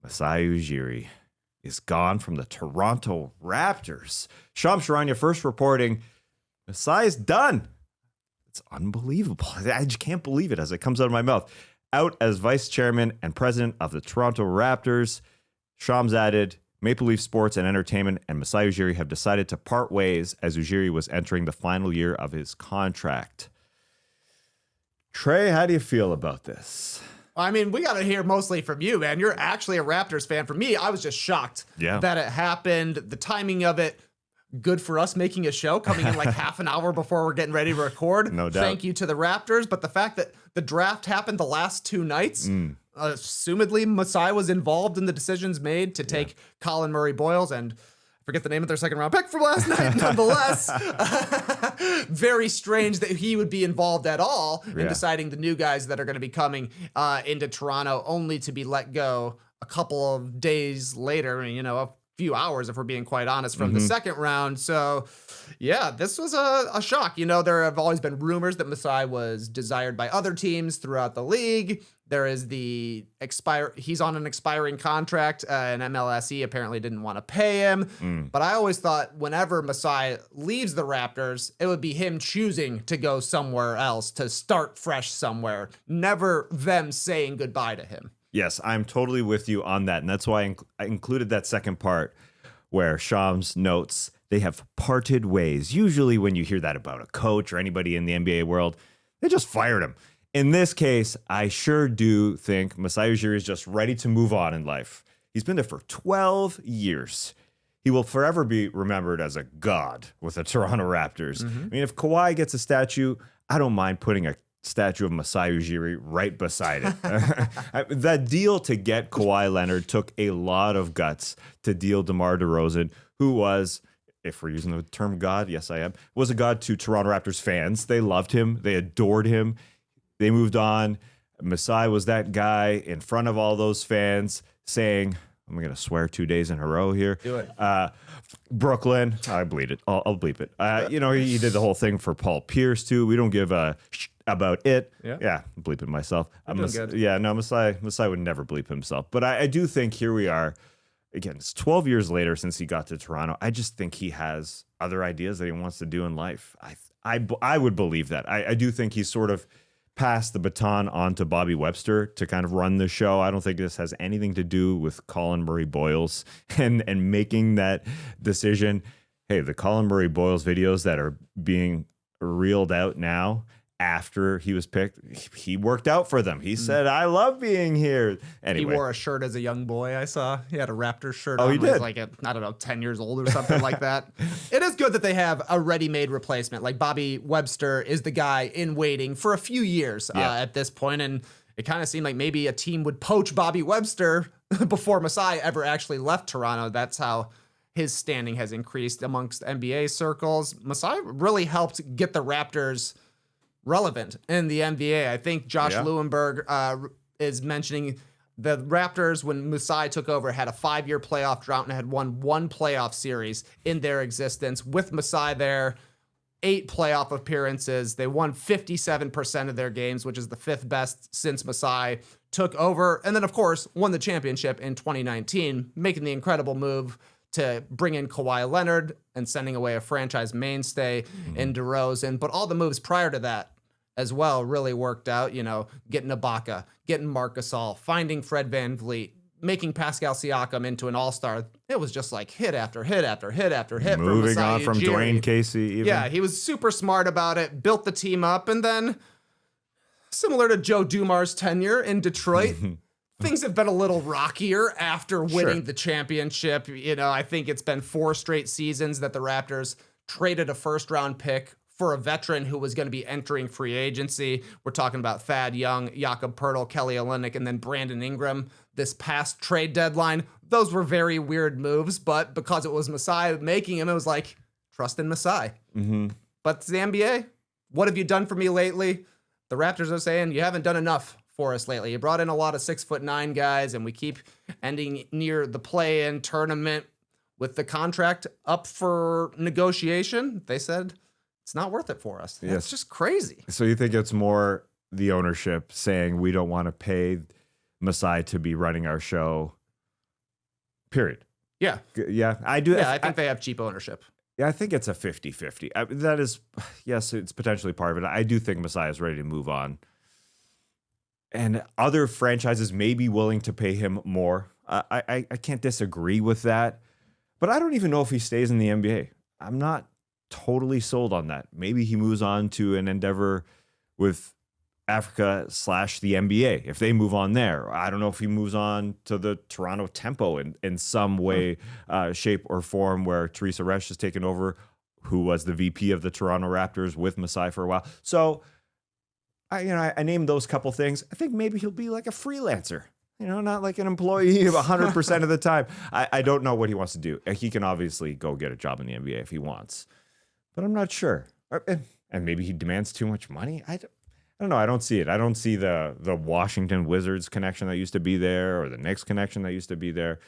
Masai Ujiri is gone from the Toronto Raptors. Shams Charania first reporting Masai is done. It's unbelievable. I just can't believe it as it comes out of my mouth. Out as vice chairman and president of the Toronto Raptors, Shams added, Maple Leaf Sports and Entertainment and Masai Ujiri have decided to part ways as Ujiri was entering the final year of his contract. Trey, how do you feel about this? I mean, we got to hear mostly from you, man. You're actually a Raptors fan. For me, I was just shocked that it happened. The timing of it, good for us making a show, coming in like half an hour before we're getting ready to record. No doubt. Thank you to the Raptors. But the fact that the draft happened the last 2 nights, assumedly Masai was involved in the decisions made to take Colin Murray-Boyles and forget the name of their second round pick from last night, nonetheless. Very strange that he would be involved at all in deciding the new guys that are going to be coming into Toronto, only to be let go a couple of days later, a few hours, if we're being quite honest, from the second round. So, yeah, this was a shock. There have always been rumors that Masai was desired by other teams throughout the league. There is he's on an expiring contract, and MLSE apparently didn't want to pay him. But I always thought whenever Masai leaves the Raptors, it would be him choosing to go somewhere else, to start fresh somewhere, never them saying goodbye to him. Yes, I'm totally with you on that. And that's why I included that second part where Shams notes they have parted ways. Usually when you hear that about a coach or anybody in the NBA world, they just fired him. In this case, I sure do think Masai Ujiri is just ready to move on in life. He's been there for 12 years. He will forever be remembered as a god with the Toronto Raptors. I mean, if Kawhi gets a statue, I don't mind putting a statue of Masai Ujiri right beside it. That deal to get Kawhi Leonard took a lot of guts to deal DeMar DeRozan, who was, if we're using the term god, yes I am, was a god to Toronto Raptors fans. They loved him. They adored him. They moved on. Masai was that guy in front of all those fans saying, I'm going to swear 2 days in a row here. Do it. Brooklyn. I bleed it. I'll bleep it. He did the whole thing for Paul Pierce too. We don't give a about it. Yeah, bleep it myself. Masai would never bleep himself. But I do think here we are. Again, it's 12 years later since he got to Toronto. I just think he has other ideas that he wants to do in life. I would believe that. I do think he's sort of passed the baton on to Bobby Webster to kind of run the show. I don't think this has anything to do with Colin Murray-Boyles and making that decision. Hey, the Colin Murray-Boyles videos that are being reeled out now after he was picked, he worked out for them. He said, I love being here. Anyway. He wore a shirt as a young boy, I saw. He had a Raptors shirt on. He did? Like, 10 years old or something like that. It is good that they have a ready-made replacement. Like Bobby Webster is the guy in waiting for a few years at this point, and it kind of seemed like maybe a team would poach Bobby Webster before Masai ever actually left Toronto. That's how his standing has increased amongst NBA circles. Masai really helped get the Raptors relevant in the NBA. I think Josh Lewenberg is mentioning the Raptors, when Masai took over, had a 5-year playoff drought and had won 1 playoff series in their existence. With Masai there, 8 playoff appearances. They won 57% of their games, which is the 5th best since Masai took over. And then, of course, won the championship in 2019, making the incredible move to bring in Kawhi Leonard and sending away a franchise mainstay in DeRozan. But all the moves prior to that as well really worked out, getting Ibaka, getting Marc Gasol, finding Fred VanVleet, making Pascal Siakam into an all-star. It was just like hit after hit after hit after hit. Moving on from Dwayne Casey even. Yeah, he was super smart about it, built the team up, and then, similar to Joe Dumars' tenure in Detroit, things have been a little rockier after winning the championship. I think it's been 4 straight seasons that the Raptors traded a first-round pick for a veteran who was going to be entering free agency. We're talking about Thad Young, Jakob Poeltl, Kelly Olynyk, and then Brandon Ingram this past trade deadline. Those were very weird moves, but because it was Masai making them, it was like, trust in Masai. But it's the NBA. What have you done for me lately? The Raptors are saying, you haven't done enough for us lately. You brought in a lot of 6'9" guys, and we keep ending near the play-in tournament with the contract up for negotiation. They said, it's not worth it for us. It's just crazy. So you think it's more the ownership saying we don't want to pay Masai to be running our show period. Yeah. Yeah, I do. Yeah, I think they have cheap ownership. Yeah, I think it's a 50-50. That is, yes, it's potentially part of it. I do think Masai is ready to move on. And other franchises may be willing to pay him more. I can't disagree with that. But I don't even know if he stays in the NBA. I'm not totally sold on that. Maybe he moves on to an endeavor with Africa / the NBA if they move on there. I don't know if he moves on to the Toronto Tempo in some way, shape, or form where Teresa Resch has taken over, who was the VP of the Toronto Raptors with Masai for a while. So I named those couple things. I think maybe he'll be like a freelancer, not like an employee 100% of the time. I don't know what he wants to do. He can obviously go get a job in the NBA if he wants, but I'm not sure. And maybe he demands too much money. I don't know. I don't see it. I don't see the Washington Wizards connection that used to be there or the Knicks connection that used to be there.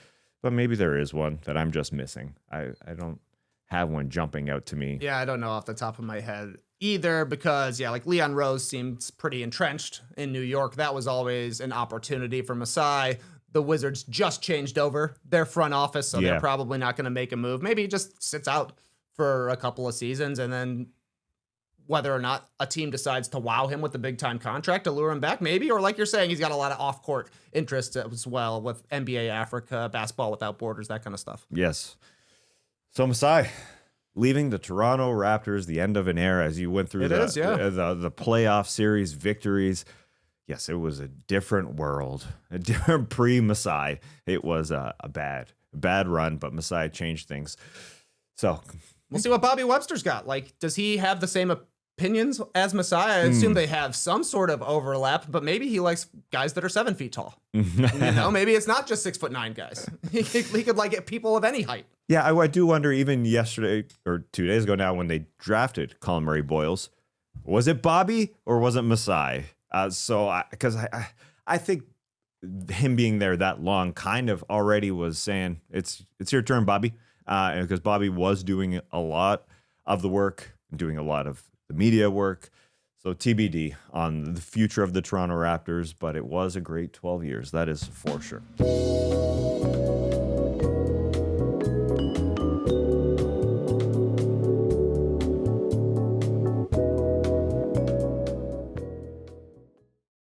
But maybe there is one that I'm just missing. I don't have one jumping out to me. Yeah, I don't know off the top of my head either because, like Leon Rose seems pretty entrenched in New York. That was always an opportunity for Masai. The Wizards just changed over their front office, so they're probably not going to make a move. Maybe he just sits out for a couple of seasons and then whether or not a team decides to wow him with a big-time contract to lure him back, maybe. Or like you're saying, he's got a lot of off-court interests as well with NBA Africa, Basketball Without Borders, that kind of stuff. Yes. So Masai, leaving the Toronto Raptors, the end of an era as you went through the playoff series victories. Yes, it was a different world, a different pre-Masai. It was a bad run, but Masai changed things. So we'll see what Bobby Webster's got. Like, does he have the same opinions as Masai? I assume they have some sort of overlap, but maybe he likes guys that are 7 feet tall. Maybe it's not just 6'9" guys. He could like people of any height. Yeah, I do wonder, even yesterday or 2 days ago now, when they drafted Colin Murray Boyles, was it Bobby or was it Masai? Because I think him being there that long kind of already was saying, it's your turn, Bobby. Because Bobby was doing a lot of the work, doing a lot of the media work. So TBD on the future of the Toronto Raptors, but it was a great 12 years. That is for sure.